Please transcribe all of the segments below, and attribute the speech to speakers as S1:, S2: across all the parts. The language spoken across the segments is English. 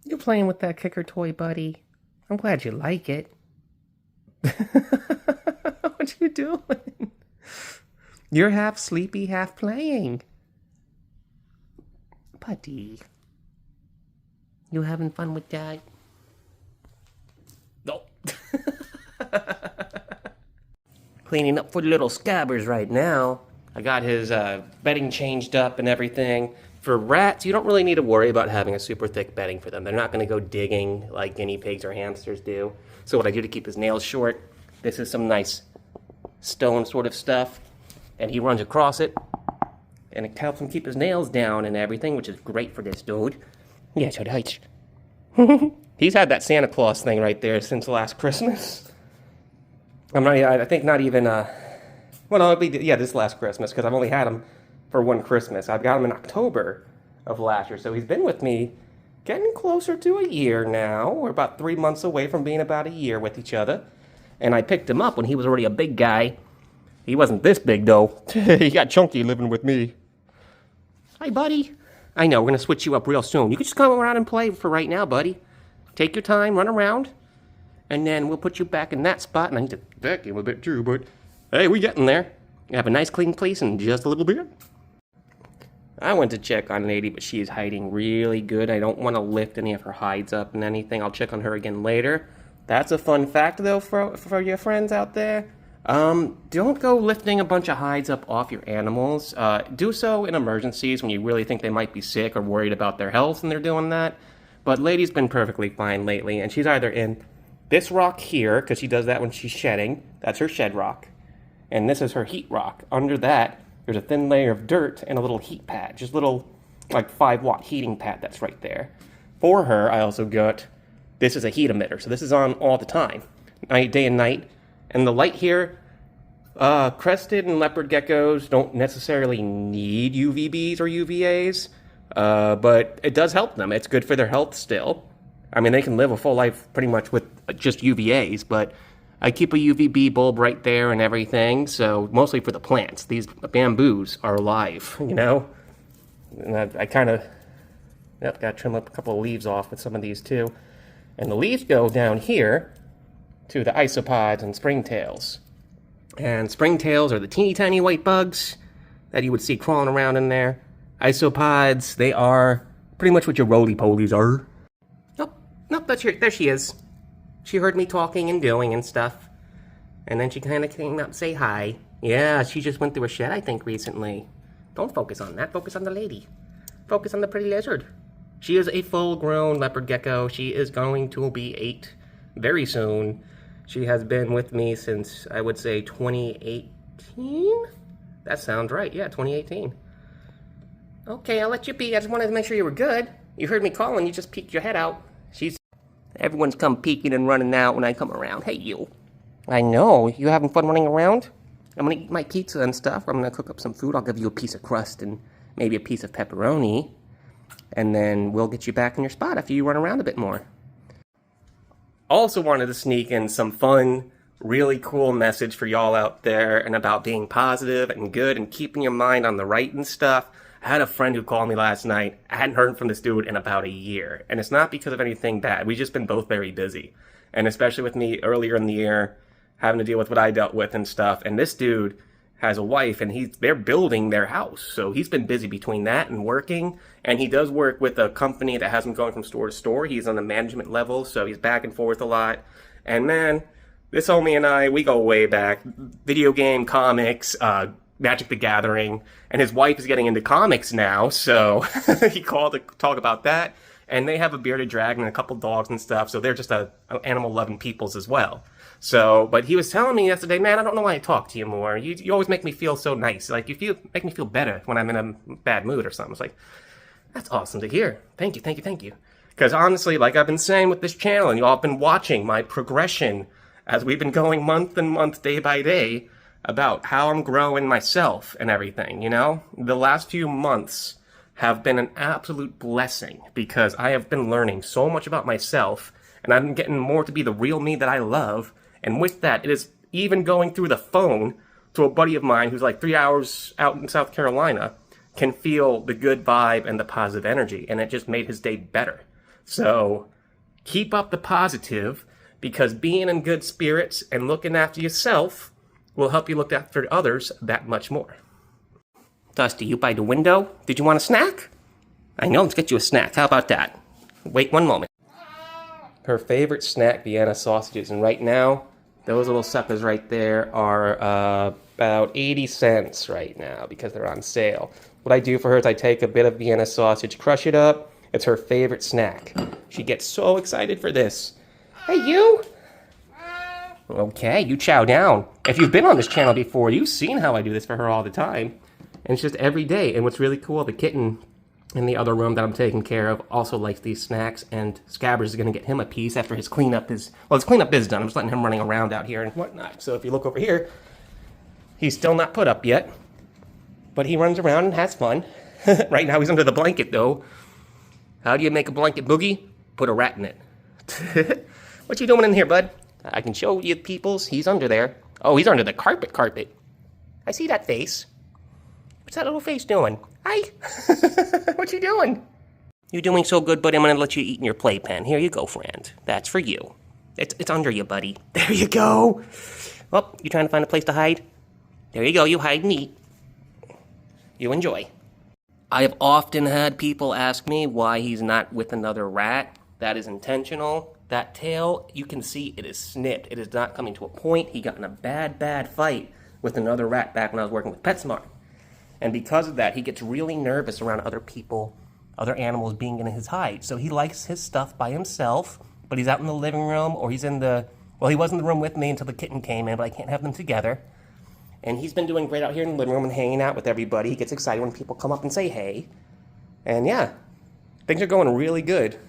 S1: You're playing with that kicker toy, buddy. I'm glad you like it. What you doing? You're half sleepy, half playing. Buddy. You having fun with that? No. Cleaning up for the little scabbers right now. I got his bedding changed up and everything. For rats, you don't really need to worry about having a super thick bedding for them. They're not going to go digging like guinea pigs or hamsters do. So what I do to keep his nails short, this is some nice stone sort of stuff. And he runs across it. And it helps him keep his nails down and everything, which is great for this dude. Yes, right. He's had that Santa Claus thing right there since last Christmas. I think not even, well, no, it'll be, yeah, this last Christmas, because I've only had him for one Christmas. I've got him in October of last year, so he's been with me getting closer to a year now. We're about 3 months away from being about a year with each other. And I picked him up when he was already a big guy. He wasn't this big, though. He got chunky living with me. Hi, buddy. I know, we're going to switch you up real soon. You can just come around and play for right now, buddy. Take your time, run around, and then we'll put you back in that spot. And I need to vacuum a bit too, but hey, we're getting there. Have a nice clean place in just a little bit. I went to check on Lady, but she is hiding really good. I don't want to lift any of her hides up and anything. I'll check on her again later. That's a fun fact, though, for your friends out there. Don't go lifting a bunch of hides up off your animals. Do so in emergencies when you really think they might be sick or worried about their health and they're doing that. But Lady's been perfectly fine lately, and she's either in this rock here, because she does that when she's shedding. That's her shed rock. And this is her heat rock. Under that, there's a thin layer of dirt and a little heat pad. Just a little, like, 5-watt heating pad that's right there. For her, I also got, this is a heat emitter, so this is on all the time. Day and night. And the light here, crested and leopard geckos don't necessarily need UVBs or UVAs. But it does help them. It's good for their health still. I mean, they can live a full life pretty much with just UVAs, but I keep a UVB bulb right there and everything, so mostly for the plants. These bamboos are alive, you know? And I kind of, yep, got to trim up a couple of leaves off with some of these too. And the leaves go down here to the isopods and springtails. And springtails are the teeny tiny white bugs that you would see crawling around in there. Isopods, they are pretty much what your roly-polies are. Nope, there she is. She heard me talking and doing and stuff. And then she kind of came up to say hi. Yeah, she just went through a shed, I think, recently. Don't focus on that. Focus on the lady. Focus on the pretty lizard. She is a full-grown leopard gecko. She is going to be 8 very soon. She has been with me since, I would say, 2018? That sounds right. Yeah, 2018. Okay, I'll let you be. I just wanted to make sure you were good. You heard me calling, you just peeked your head out. Everyone's come peeking and running out when I come around. Hey, you. I know. You having fun running around? I'm gonna eat my pizza and stuff. I'm gonna cook up some food. I'll give you a piece of crust and maybe a piece of pepperoni. And then we'll get you back in your spot after you run around a bit more. Also wanted to sneak in some fun, really cool message for y'all out there and about being positive and good and keeping your mind on the right and stuff. I had a friend who called me last night. I hadn't heard from this dude in about a year. And it's not because of anything bad. We've just been both very busy. And especially with me earlier in the year, having to deal with what I dealt with and stuff. And this dude has a wife and they're building their house. So he's been busy between that and working. And he does work with a company that has him going from store to store. He's on the management level, so he's back and forth a lot. And man, this homie and I, we go way back. Video game, comics, Magic the Gathering, and his wife is getting into comics now, so he called to talk about that, and they have a bearded dragon and a couple dogs and stuff, so they're just animal-loving peoples as well. So, but he was telling me yesterday, man, I don't know why I talk to you more. You always make me feel so nice. Like, make me feel better when I'm in a bad mood or something. It's like, that's awesome to hear. Thank you, thank you, thank you. Because honestly, like I've been saying with this channel, and you all have been watching my progression as we've been going month and month, day by day, about how I'm growing myself and everything, you know? The last few months have been an absolute blessing because I have been learning so much about myself and I'm getting more to be the real me that I love. And with that, it is even going through the phone to a buddy of mine who's like 3 hours out in South Carolina can feel the good vibe and the positive energy. And it just made his day better. So keep up the positive, because being in good spirits and looking after yourself will help you look after others that much more. Dusty, you by the window? Did you want a snack? I know, let's get you a snack. How about that? Wait one moment. Her favorite snack, Vienna sausages, and right now, those little suckers right there are about 80 cents right now because they're on sale. What I do for her is I take a bit of Vienna sausage, crush it up. It's her favorite snack. She gets so excited for this. Hey, you! Okay, you chow down. If you've been on this channel before, you've seen how I do this for her all the time. And it's just every day. And what's really cool, the kitten in the other room that I'm taking care of also likes these snacks, and Scabbers is going to get him a piece after his cleanup is... Well, his cleanup is done. I'm just letting him running around out here and whatnot. So if you look over here, he's still not put up yet. But he runs around and has fun. Right now he's under the blanket, though. How do you make a blanket boogie? Put a rat in it. What you doing in here, bud? I can show you peoples. He's under there. Oh, he's under the carpet. I see that face. What's that little face doing? Hi. What you doing? You're doing so good, buddy. I'm going to let you eat in your playpen. Here you go, friend. That's for you. It's under you, buddy. There you go. Oh, you trying to find a place to hide? There you go. You hide and eat. You enjoy. I have often had people ask me why he's not with another rat. That is intentional. That tail, you can see it is snipped. It is not coming to a point. He got in a bad fight with another rat back when I was working with PetSmart. And because of that, he gets really nervous around other people, other animals being in his hide. So he likes his stuff by himself, but he's out in the living room, or he's in the... Well, he was in the room with me until the kitten came in, but I can't have them together. And he's been doing great out here in the living room and hanging out with everybody. He gets excited when people come up and say hey. And yeah, things are going really good.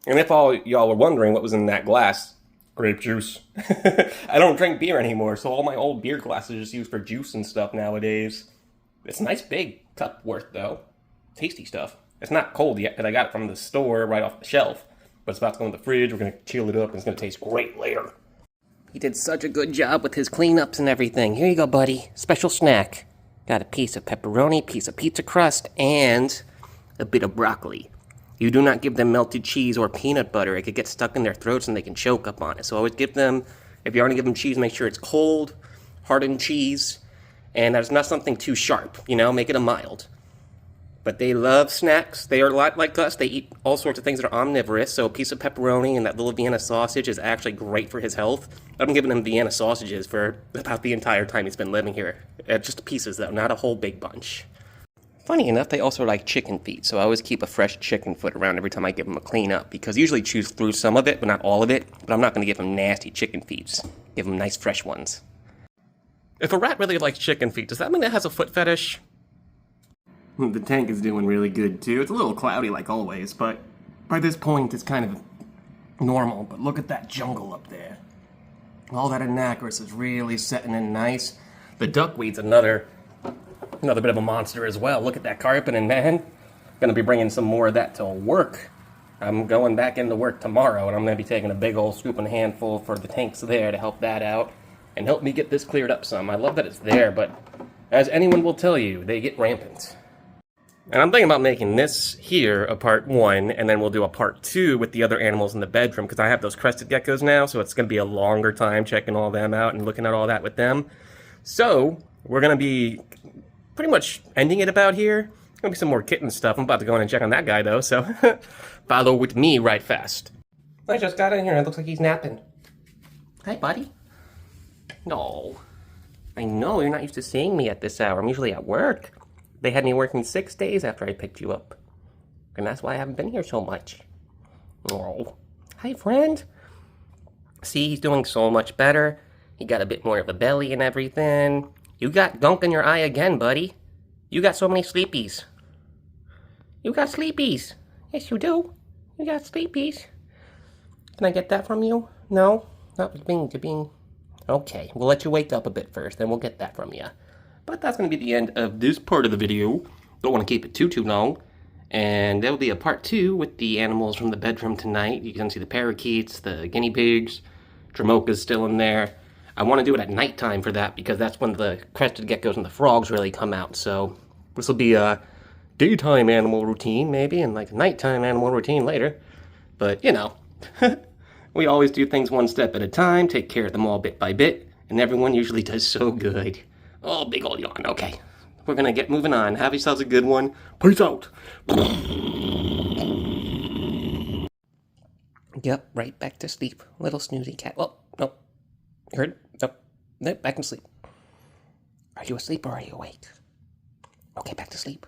S1: And if all y'all were wondering what was in that glass, grape juice. I don't drink beer anymore, so all my old beer glasses are just used for juice and stuff nowadays. It's a nice big cup worth, though. Tasty stuff. It's not cold yet, because I got it from the store right off the shelf. But it's about to go in the fridge. We're going to chill it up, and it's going to taste great later. He did such a good job with his cleanups and everything. Here you go, buddy. Special snack. Got a piece of pepperoni, piece of pizza crust, and a bit of broccoli. You do not give them melted cheese or peanut butter. It could get stuck in their throats and they can choke up on it. So always give them, if you're going to give them cheese, make sure it's cold, hardened cheese, and there's not something too sharp, you know, make it a mild. But they love snacks. They are a lot like us. They eat all sorts of things that are omnivorous. So a piece of pepperoni and that little Vienna sausage is actually great for his health. I've been giving him Vienna sausages for about the entire time he's been living here. Just pieces, though, not a whole big bunch. Funny enough, they also like chicken feet, so I always keep a fresh chicken foot around every time I give them a clean up, because I usually chews through some of it, but not all of it. But I'm not going to give them nasty chicken feet. Give them nice fresh ones. If a rat really likes chicken feet, does that mean it has a foot fetish? The tank is doing really good, too. It's a little cloudy, like always, but by this point, it's kind of normal. But look at that jungle up there. All that anacris is really setting in nice. The duckweed's another bit of a monster as well. Look at that carpet, and man, gonna be bringing some more of that to work. I'm going back into work tomorrow, and I'm gonna be taking a big old scoop and handful for the tanks there to help that out and help me get this cleared up some. I love that it's there, but as anyone will tell you, they get rampant. And I'm thinking about making this here a part 1, and then we'll do a part 2 with the other animals in the bedroom, because I have those crested geckos now, so it's gonna be a longer time checking all them out and looking at all that with them. So we're gonna be pretty much ending it about here. Gonna be some more kitten stuff. I'm about to go in and check on that guy, though, so follow with me right fast. I just got in here and it looks like he's napping. Hi, buddy. No. I know, you're not used to seeing me at this hour. I'm usually at work. They had me working 6 days after I picked you up. And that's why I haven't been here so much. Oh. Hi, friend. See, he's doing so much better. He got a bit more of a belly and everything. You got gunk in your eye again, buddy. You got so many sleepies. You got sleepies. Yes, you do. You got sleepies. Can I get that from you? No? Not being. Okay, we'll let you wake up a bit first, then we'll get that from you. But that's going to be the end of this part of the video. Don't want to keep it too long. And there will be a part 2 with the animals from the bedroom tonight. You can see the parakeets, the guinea pigs. Dramoka's still in there. I want to do it at nighttime for that, because that's when the crested geckos and the frogs really come out. So this will be a daytime animal routine, maybe, and like a nighttime animal routine later. But, we always do things one step at a time, take care of them all bit by bit, and everyone usually does so good. Oh, big old yawn. Okay, we're going to get moving on. Have yourselves a good one. Peace out. Yep, right back to sleep. Little snoozy cat. Well, no. You heard? Nope. Back to sleep. Are you asleep or are you awake? Okay, back to sleep.